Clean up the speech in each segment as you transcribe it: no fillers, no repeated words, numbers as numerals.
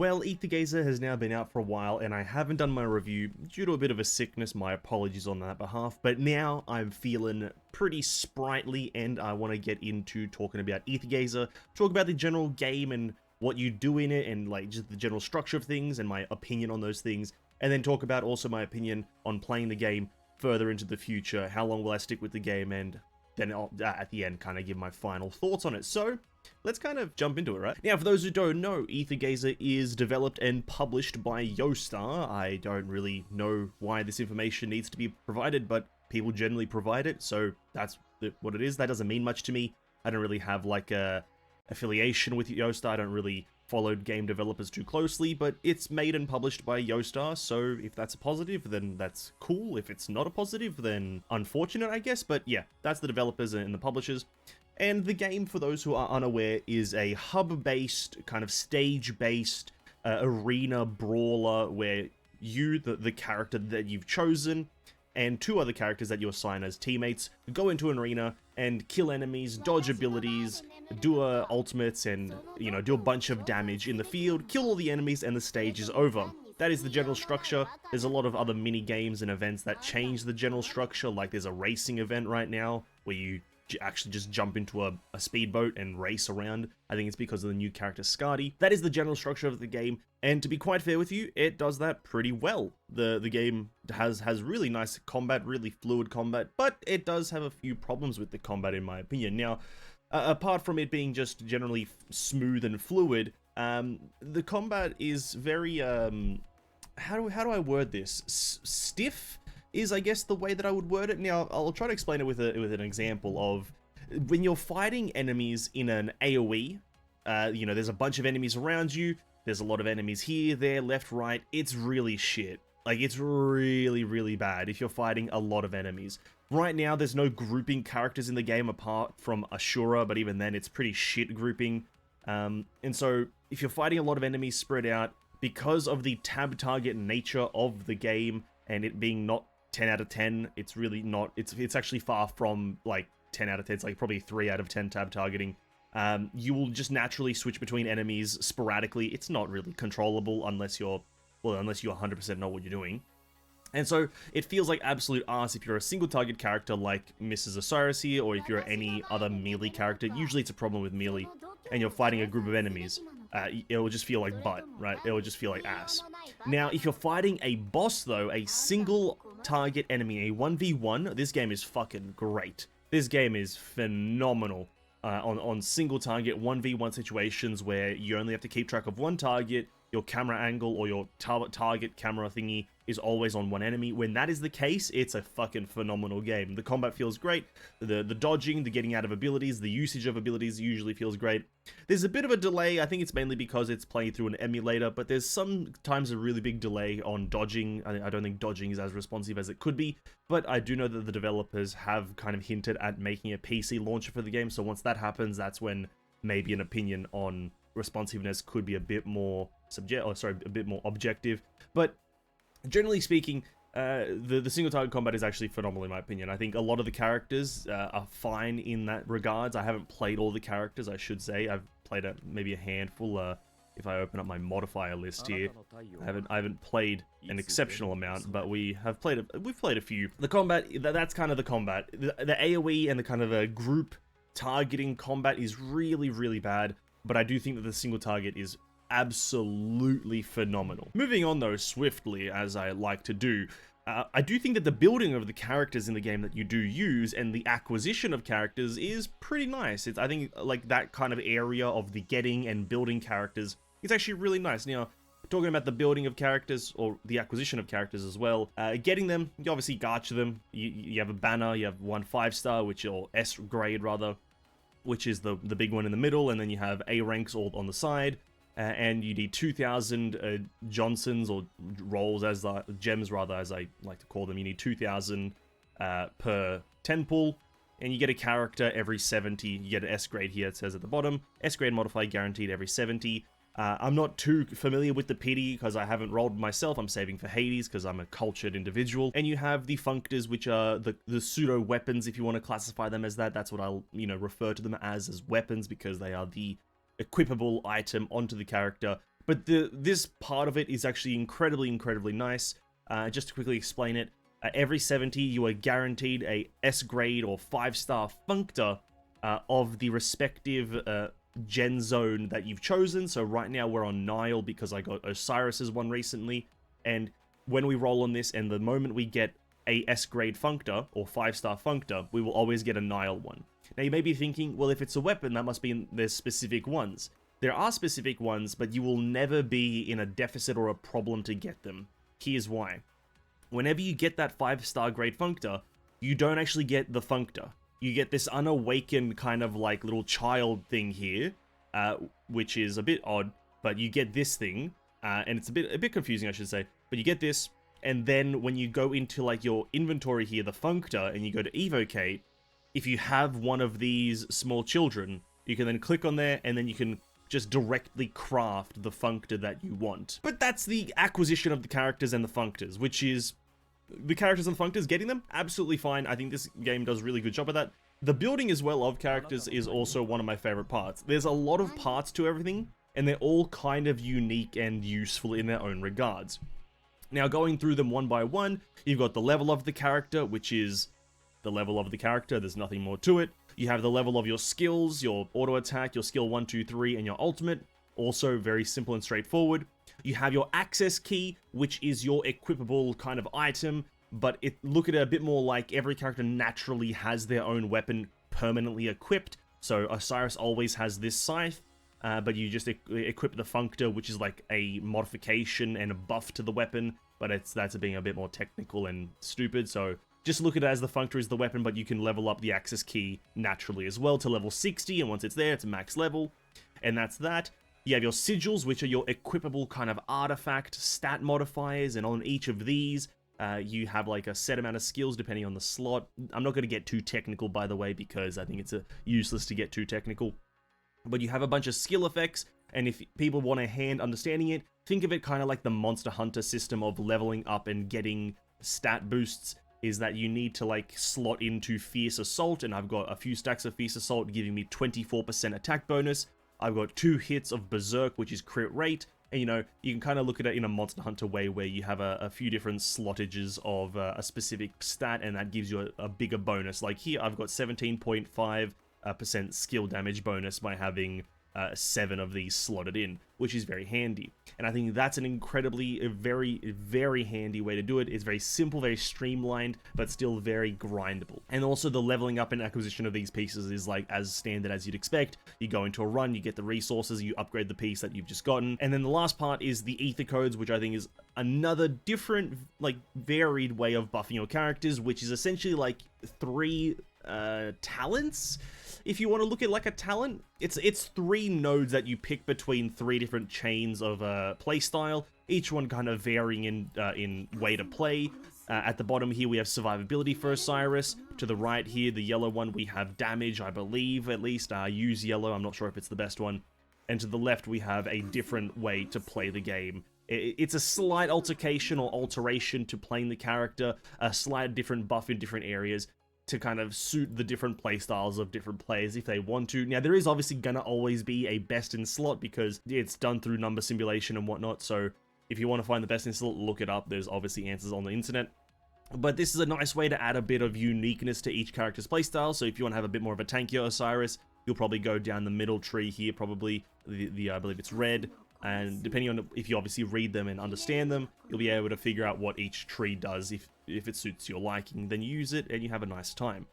Well, Aethergazer has now been out for a while, and I haven't done my review due to a bit of a sickness. My apologies on that behalf, but now I'm feeling pretty sprightly, and I want to get into talking about Aethergazer, talk about the general game and what you do in it, and like just the general structure of things, and my opinion on those things, and then talk about also my opinion on playing the game further into the future, how long will I stick with the game, and then I'll, at the end, kind of give my final thoughts on it. So, let's kind of jump into it, right? Now, for those who don't know, Aethergazer is developed and published by Yoastar. I don't really know why this information needs to be provided, but people generally provide it, so that's what it is. That doesn't mean much to me. I don't really have, like, a affiliation with Yoastar. I don't really follow game developers too closely, but it's made and published by Yoastar, so if that's a positive, then that's cool. If it's not a positive, then unfortunate, I guess, but yeah, that's the developers and the publishers. And the game, for those who are unaware, is a hub-based, kind of stage-based arena brawler where you, the character that you've chosen, and two other characters that you assign as teammates go into an arena and kill enemies, dodge abilities, do ultimates, and, you know, do a bunch of damage in the field, kill all the enemies, and the stage is over. That is the general structure. There's a lot of other mini-games and events that change the general structure, like there's a racing event right now where you actually just jump into a speedboat and race around. I think it's because of the new character Skadi. That is the general structure of the game, and to be quite fair with you, it does that pretty well. The game has really nice combat, really fluid combat, but it does have a few problems with the combat in my opinion. Now, apart from it being just generally smooth and fluid, the combat is very, how do I word this? Stiff? Is, I guess, the way that I would word it. Now, I'll try to explain it with an example of when you're fighting enemies in an AoE, you know, there's a bunch of enemies around you, there's a lot of enemies here, there, left, right, it's really shit. Like, it's really, really bad if you're fighting a lot of enemies. Right now, there's no grouping characters in the game apart from Ashura, but even then, it's pretty shit grouping. And so, if you're fighting a lot of enemies spread out, because of the tab target nature of the game, and it being not 10 out of 10, it's really not, it's actually far from like 10 out of 10, it's like probably 3 out of 10 tab targeting. You will just naturally switch between enemies sporadically. It's not really controllable unless you're, well, unless you 100% know what you're doing. And so it feels like absolute arse if you're a single target character like Mrs. Osiris here, or if you're any other melee character. Usually it's a problem with melee, and you're fighting a group of enemies. It will just feel like butt, right? It will just feel like ass. Now, if you're fighting a boss though, a single target enemy, a 1v1, this game is fucking great. This game is phenomenal on single target 1v1 situations where you only have to keep track of one target, your camera angle or your target camera thingy is always on one enemy. When that is the case, it's a fucking phenomenal game. The combat feels great, the dodging, the getting out of abilities, the usage of abilities usually feels great. There's a bit of a delay, I think it's mainly because it's playing through an emulator, but there's sometimes a really big delay on dodging. I don't think dodging is as responsive as it could be, but I do know that the developers have kind of hinted at making a PC launcher for the game, so once that happens, that's when maybe an opinion on responsiveness could be a bit more a bit more objective. But generally speaking, the single target combat is actually phenomenal in my opinion. I think a lot of the characters are fine in that regards. I haven't played all the characters, I should say. I've played maybe a handful. If I open up my modifier list here, I haven't played an exceptional amount, but we've played a few. The combat, that's kind of the combat. The AoE and the kind of a group targeting combat is really, really bad, but I do think that the single target is absolutely phenomenal. Moving on though swiftly, as I like to do, I do think that the building of the characters in the game that you do use and the acquisition of characters is pretty nice. I think like that kind of area of the getting and building characters is actually really nice. Now, talking about the building of characters, or the acquisition of characters as well, getting them, you obviously gacha them. You have a banner, you have one 5-star, or S grade rather, which is the big one in the middle, and then you have A ranks all on the side. And you need 2,000 Johnsons, or rolls, as gems rather, as I like to call them. You need 2,000 per 10 pull, and you get a character every 70. You get an S grade here, it says at the bottom. S grade modifier guaranteed every 70. I'm not too familiar with the PD because I haven't rolled myself. I'm saving for Hades because I'm a cultured individual. And you have the functors, which are the pseudo weapons, if you want to classify them as that. That's what I'll refer to them as weapons, because they are the equipable item onto the character. But this part of it is actually incredibly nice. Just to quickly explain it, every 70 you are guaranteed a S grade or 5-star functor of the respective gen zone that you've chosen. So right now we're on Nile because I got Osiris's one recently, and when we roll on this and the moment we get a S grade functor or 5-star functor, we will always get a Nile one. Now you may be thinking, well, if it's a weapon, that must be there's specific ones. There are specific ones, but you will never be in a deficit or a problem to get them. Here's why. Whenever you get that 5-star grade functor, you don't actually get the functor. You get this unawakened kind of like little child thing here, which is a bit odd, but you get this thing, and it's a bit confusing, I should say, but you get this, and then when you go into like your inventory here, the functor, and you go to evocate, if you have one of these small children, you can then click on there, and then you can just directly craft the functor that you want. But that's the acquisition of the characters and the functors, which is the characters and the functors, getting them, absolutely fine. I think this game does a really good job of that. The building as well of characters is also one of my favorite parts. There's a lot of parts to everything, and they're all kind of unique and useful in their own regards. Now, going through them one by one, you've got the level of the character, which is the level of the character, there's nothing more to it. You have the level of your skills, your auto attack, your skill 1, 2, 3, and your ultimate. Also very simple and straightforward. You have your access key, which is your equipable kind of item, but look at it a bit more like every character naturally has their own weapon permanently equipped. So Osiris always has this scythe, but you just equip the functor, which is like a modification and a buff to the weapon, but that's being a bit more technical and stupid, so just look at it as the functor is the weapon, but you can level up the access key naturally as well to level 60, and once it's there, it's a max level, and that's that. You have your sigils, which are your equipable kind of artifact stat modifiers, and on each of these, you have like a set amount of skills depending on the slot. I'm not going to get too technical, by the way, because I think it's useless to get too technical. But you have a bunch of skill effects, and if people want a hand understanding it, think of it kind of like the Monster Hunter system of leveling up and getting stat boosts, is that you need to like slot into Fierce Assault, and I've got a few stacks of Fierce Assault giving me 24% attack bonus. I've got 2 hits of Berserk, which is crit rate, and you know, you can kind of look at it in a Monster Hunter way where you have a few different slottages of a specific stat, and that gives you a bigger bonus. Like here, I've got 17.5% skill damage bonus by having 7 of these slotted in, which is very handy. And I think that's an incredibly, very handy way to do it. It's very simple, very streamlined, but still very grindable. And also the leveling up and acquisition of these pieces is like as standard as you'd expect. You go into a run, you get the resources, you upgrade the piece that you've just gotten. And then the last part is the Aether codes, which I think is another different, like varied way of buffing your characters, which is essentially like 3 talents. If you want to look at like a talent, it's 3 nodes that you pick between 3 different chains of playstyle, each one kind of varying in way to play. At the bottom here we have survivability for Osiris. To the right here, the yellow one, we have damage, I believe, at least. Use yellow, I'm not sure if it's the best one. And to the left we have a different way to play the game. It's a slight altercation or alteration to playing the character, a slight different buff in different areas, to kind of suit the different playstyles of different players if they want to. Now, there is obviously gonna always be a best in slot because it's done through number simulation and whatnot, so if you want to find the best in slot, look it up. There's obviously answers on the internet. But this is a nice way to add a bit of uniqueness to each character's playstyle, so if you want to have a bit more of a tankier Osiris, you'll probably go down the middle tree here, probably. I believe it's red. And depending on if you obviously read them and understand them, you'll be able to figure out what each tree does. If it suits your liking, then you use it and you have a nice time.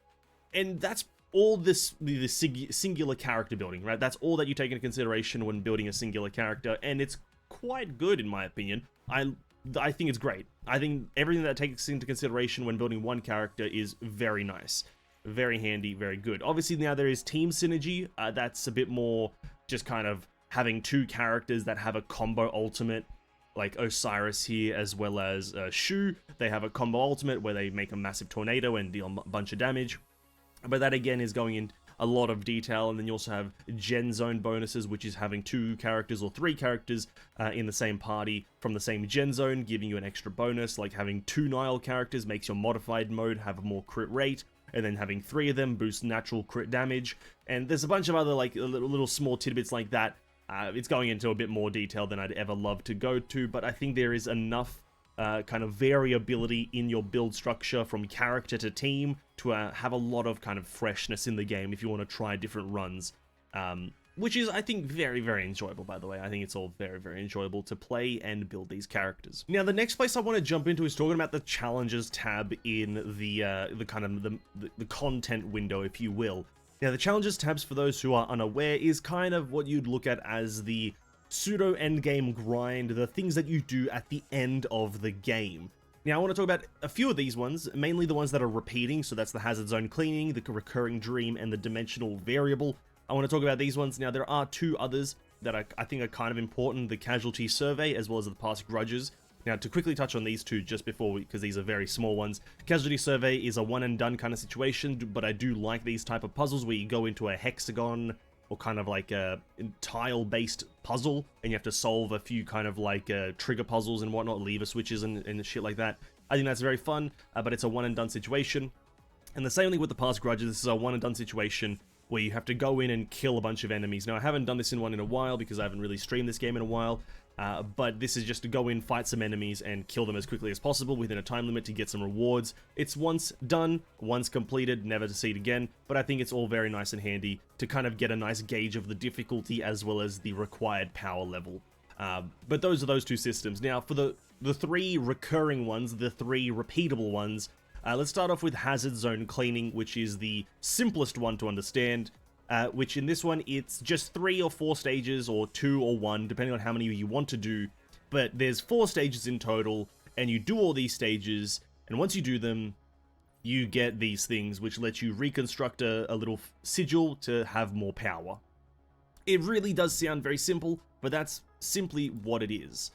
And that's all the singular character building, right? That's all that you take into consideration when building a singular character, and it's quite good in my opinion. I think it's great. I think everything that takes into consideration when building one character is very nice. Very handy, very good. Obviously now there is team synergy. That's a bit more just kind of having 2 characters that have a combo ultimate, like Osiris here as well as Shu. They have a combo ultimate where they make a massive tornado and deal a bunch of damage. But that again is going in a lot of detail, and then you also have gen zone bonuses, which is having 2 characters or 3 characters in the same party from the same gen zone, giving you an extra bonus, like having 2 Nile characters makes your modified mode have a more crit rate, and then having 3 of them boosts natural crit damage, and there's a bunch of other like little small tidbits like that. It's going into a bit more detail than I'd ever love to go to, but I think there is enough kind of variability in your build structure from character to team to have a lot of kind of freshness in the game if you want to try different runs. Which is, I think, very, very enjoyable, by the way. I think it's all very, very enjoyable to play and build these characters. Now, the next place I want to jump into is talking about the Challenges tab in the kind of the content window, if you will. Now, the Challenges tabs, for those who are unaware, is kind of what you'd look at as the pseudo-endgame grind, the things that you do at the end of the game. Now, I want to talk about a few of these ones, mainly the ones that are repeating, so that's the Hazard Zone Cleaning, the Recurring Dream, and the Dimensional Variable. I want to talk about these ones. Now, there are two others that I think are kind of important, the Casualty Survey, as well as the Past Grudges. Now, to quickly touch on these two just before, because these are very small ones, Casualty Survey is a one-and-done kind of situation, but I do like these type of puzzles where you go into a hexagon, or kind of like a tile-based puzzle, and you have to solve a few kind of like trigger puzzles and whatnot, lever switches and shit like that. I think that's very fun, but it's a one-and-done situation. And the same thing with the Past Grudges, this is a one-and-done situation where you have to go in and kill a bunch of enemies. Now, I haven't done this in one in a while because I haven't really streamed this game in a while, but this is just to go in, fight some enemies, and kill them as quickly as possible within a time limit to get some rewards. It's once done, once completed, never to see it again, but I think it's all very nice and handy to kind of get a nice gauge of the difficulty as well as the required power level. But those are those two systems. Now, for the three recurring ones, the three repeatable ones, let's start off with Hazard Zone Cleaning, which is the simplest one to understand, which in this one, it's just 3 or 4 stages, or 2 or 1, depending on how many you want to do, but there's 4 stages in total, and you do all these stages, and once you do them, you get these things, which let you reconstruct a little sigil to have more power. It really does sound very simple, but that's simply what it is.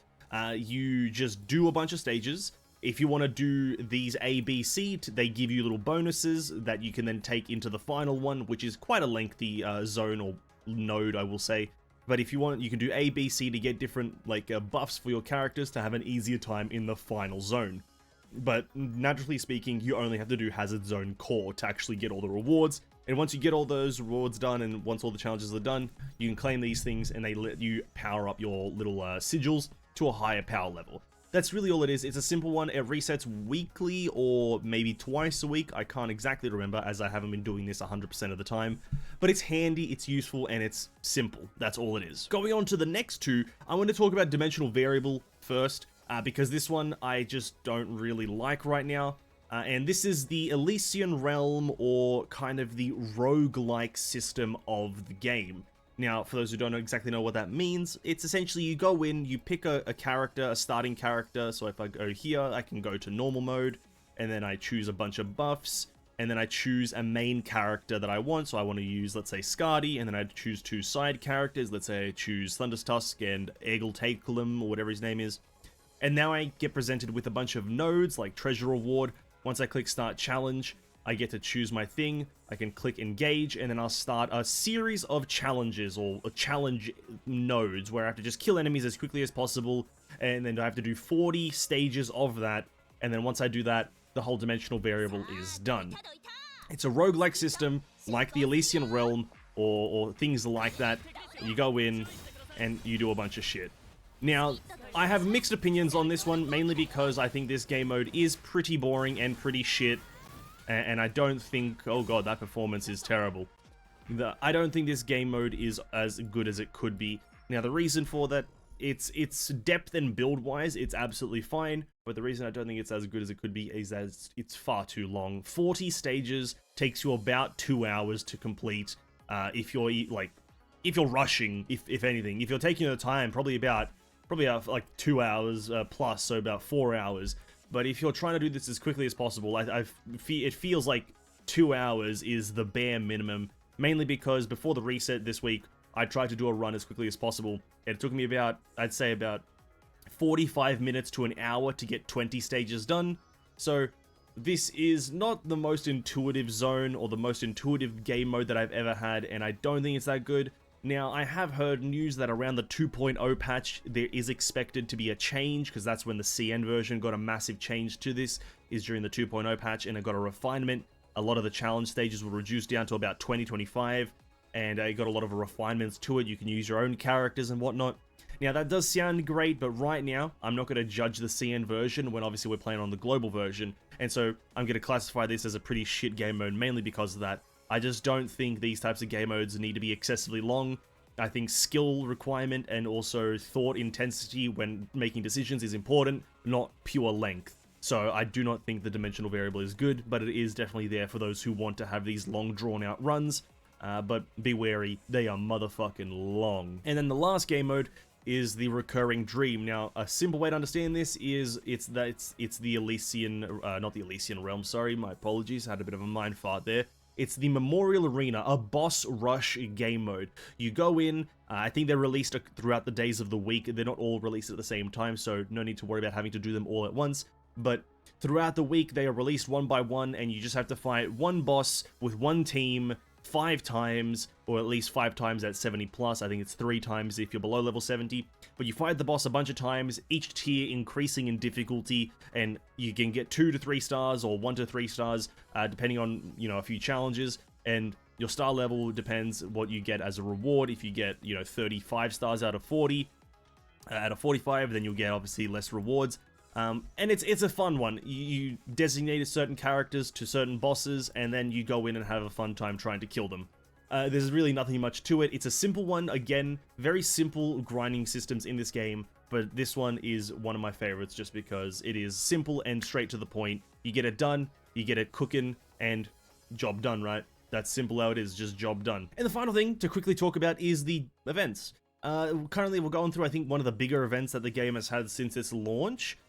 You just do a bunch of stages. If you want to do these A, B, C, they give you little bonuses that you can then take into the final one, which is quite a lengthy zone or node, I will say. But if you want, you can do A, B, C to get different like buffs for your characters to have an easier time in the final zone. But naturally speaking, you only have to do Hazard Zone Core to actually get all the rewards. And once you get all those rewards done, and once all the challenges are done, you can claim these things, and they let you power up your little sigils to a higher power level. That's really all it is. It's a simple one. It resets weekly or maybe twice a week. I can't exactly remember, as I haven't been doing this 100% of the time. But it's handy, it's useful, and it's simple. That's all it is. Going on to the next two, I want to talk about Dimensional Variable first, because this one I just don't really like right now. And this is the Elysian Realm, or kind of the roguelike system of the game. Now, for those who don't exactly know what that means, it's essentially you go in, you pick a character, a starting character. So if I go here, I can go to normal mode, and then I choose a bunch of buffs, and then I choose a main character that I want. So I want to use, let's say, Skadi, and then I choose 2 side characters. Let's say I choose Thundertusk and Egeltakelum, or whatever his name is. And now I get presented with a bunch of nodes, like Treasure Reward. Once I click Start Challenge, I get to choose my thing, I can click Engage, and then I'll start a series of challenges, or challenge nodes, where I have to just kill enemies as quickly as possible, and then I have to do 40 stages of that, and then once I do that, the whole Dimensional Variable is done. It's a roguelike system, like the Elysian Realm, or things like that. You go in, and you do a bunch of shit. Now, I have mixed opinions on this one, mainly because I think this game mode is pretty boring and pretty shit. And I don't think, oh god, that performance is terrible. I don't think this game mode is as good as it could be. Now, the reason for that, it's depth and build-wise, it's absolutely fine. But the reason I don't think it's as good as it could be is that it's far too long. 40 stages takes you about 2 hours to complete. If you're rushing, if anything. If you're taking your time, probably about like 2 hours plus, so about 4 hours. But if you're trying to do this as quickly as possible, it feels like 2 hours is the bare minimum. Mainly because before the reset this week, I tried to do a run as quickly as possible. It took me about, I'd say about 45 minutes to an hour to get 20 stages done. So this is not the most intuitive zone or the most intuitive game mode that I've ever had, and I don't think it's that good. Now, I have heard news that around the 2.0 patch, there is expected to be a change, because that's when the CN version got a massive change to this, is during the 2.0 patch, and it got a refinement. A lot of the challenge stages were reduced down to about 20-25. and it got a lot of refinements to it. You can use your own characters and whatnot. Now, that does sound great, but right now, I'm not going to judge the CN version when obviously we're playing on the global version, and so I'm going to classify this as a pretty shit game mode, mainly because of that. I just don't think these types of game modes need to be excessively long. I think skill requirement and also thought intensity when making decisions is important, not pure length. So I do not think the dimensional variable is good, but it is definitely there for those who want to have these long drawn-out runs. But be wary, they are motherfucking long. And then the last game mode is the recurring dream. Now, a simple way to understand this is it's the Elysian, not the Elysian realm, sorry, my apologies, I had a bit of a mind fart there. It's the Memorial Arena, a boss rush game mode. You go in, I think they're released throughout the days of the week. They're not all released at the same time, so no need to worry about having to do them all at once. But throughout the week, they are released one by one, and you just have to fight one boss with one team 5 times, or at least 5 times at 70 plus. I think it's 3 times if you're below level 70. But you fight the boss a bunch of times, each tier increasing in difficulty, and you can get 2 to 3 stars or 1 to 3 stars, depending on, you know, a few challenges. And your star level depends what you get as a reward. If you get, you know, 35 stars out of 40, out of 45, then you'll get obviously less rewards. And it's a fun one. You designate certain characters to certain bosses, and then you go in and have a fun time trying to kill them. There's really nothing much to it. It's a simple one, again, very simple grinding systems in this game, but this one is one of my favorites just because it is simple and straight to the point. You get it done, you get it cooking, and job done, right? That's simple how it is, just job done. And the final thing to quickly talk about is the events. Currently we're going through, I think, one of the bigger events that the game has had since its launch.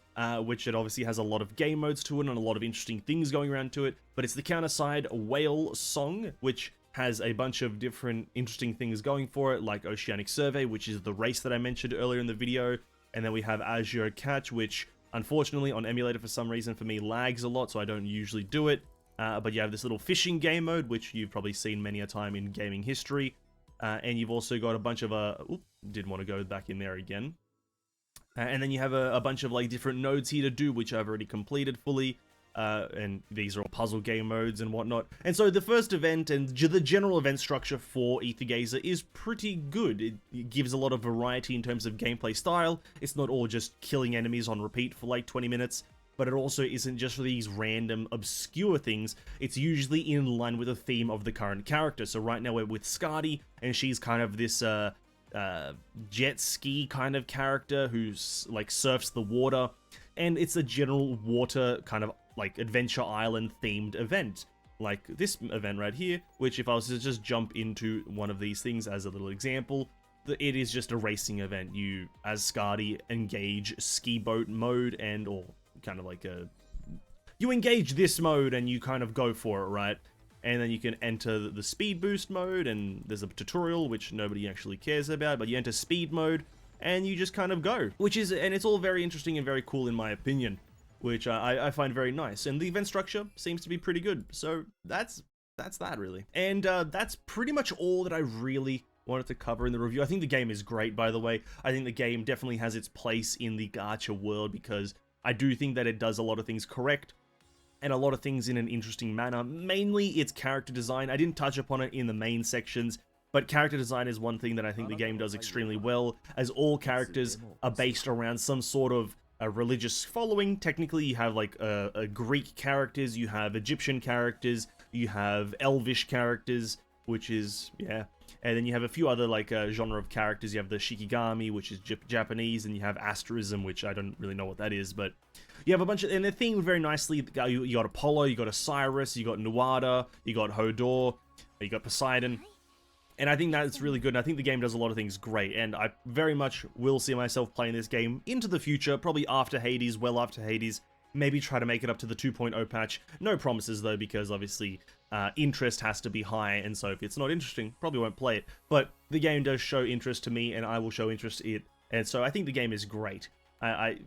Which it obviously has a lot of game modes to it and a lot of interesting things going around to it, but it's the Counterside Whale Song, which has a bunch of different interesting things going for it, like Oceanic Survey, which is the race that I mentioned earlier in the video, and then we have Azure Catch, which unfortunately on emulator for some reason for me lags a lot, so I don't usually do it, but you have this little fishing game mode, which you've probably seen many a time in gaming history, and you've also got a bunch of, didn't want to go back in there again. And then you have a bunch of like different nodes here to do, which I've already completed fully, and these are all puzzle game modes and whatnot. And so the first event and the general event structure for Aethergazer is pretty good. It gives a lot of variety in terms of gameplay style. It's not all just killing enemies on repeat for like 20 minutes, but it also isn't just for these random obscure things. It's usually in line with the theme of the current character. So right now we're with Skadi, and she's kind of this jet ski kind of character who's like surfs the water, and it's a general water kind of like adventure island themed event like this event right here, which if I was to just jump into one of these things as a little example, it is just a racing event. You as Skadi engage ski boat mode and or kind of like you engage this mode and you kind of go for it, right? And then you can enter the speed boost mode, and there's a tutorial, which nobody actually cares about, but you enter speed mode, and you just kind of go. And it's all very interesting and very cool in my opinion, which I find very nice. And the event structure seems to be pretty good, so that's that really. And that's pretty much all that I really wanted to cover in the review. I think the game is great, by the way. I think the game definitely has its place in the gacha world, because I do think that it does a lot of things correct, and a lot of things in an interesting manner. Mainly its character design. I didn't touch upon it in the main sections, but character design is one thing that I think the game does extremely well, as all characters are based around some sort of a religious following. Technically, you have like Greek characters, you have Egyptian characters, you have Elvish characters, which is, yeah. And then you have a few other like genre of characters. You have the Shikigami, which is Japanese, and you have Asterism, which I don't really know what that is, but you have a bunch of, and they're themed very nicely. You got Apollo, you got Osiris, you got Nuada, you got Hodor, you got Poseidon, and I think that's really good, and I think the game does a lot of things great, and I very much will see myself playing this game into the future, probably after Hades, well after Hades, maybe try to make it up to the 2.0 patch. No promises though, because obviously interest has to be high, and so if it's not interesting, probably won't play it, but the game does show interest to me, and I will show interest in it, and so I think the game is great.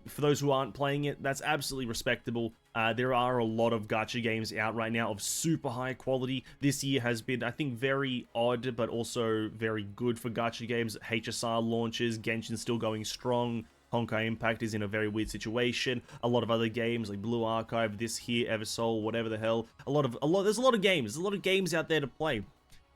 For those who aren't playing it, that's absolutely respectable. There are a lot of gacha games out right now of super high quality. This year has been, I think, very odd, but also very good for gacha games. HSR launches, Genshin's still going strong, Honkai Impact is in a very weird situation. A lot of other games like Blue Archive, this here, Eversoul, whatever the hell. There's a lot of games. There's a lot of games out there to play.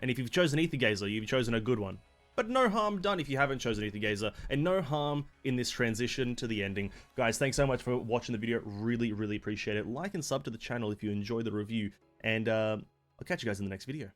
And if you've chosen Aethergazer, you've chosen a good one. But no harm done if you haven't chosen Aethergazer, and no harm in this transition to the ending. Guys, thanks so much for watching the video. Really, really appreciate it. Like and sub to the channel if you enjoy the review, and I'll catch you guys in the next video.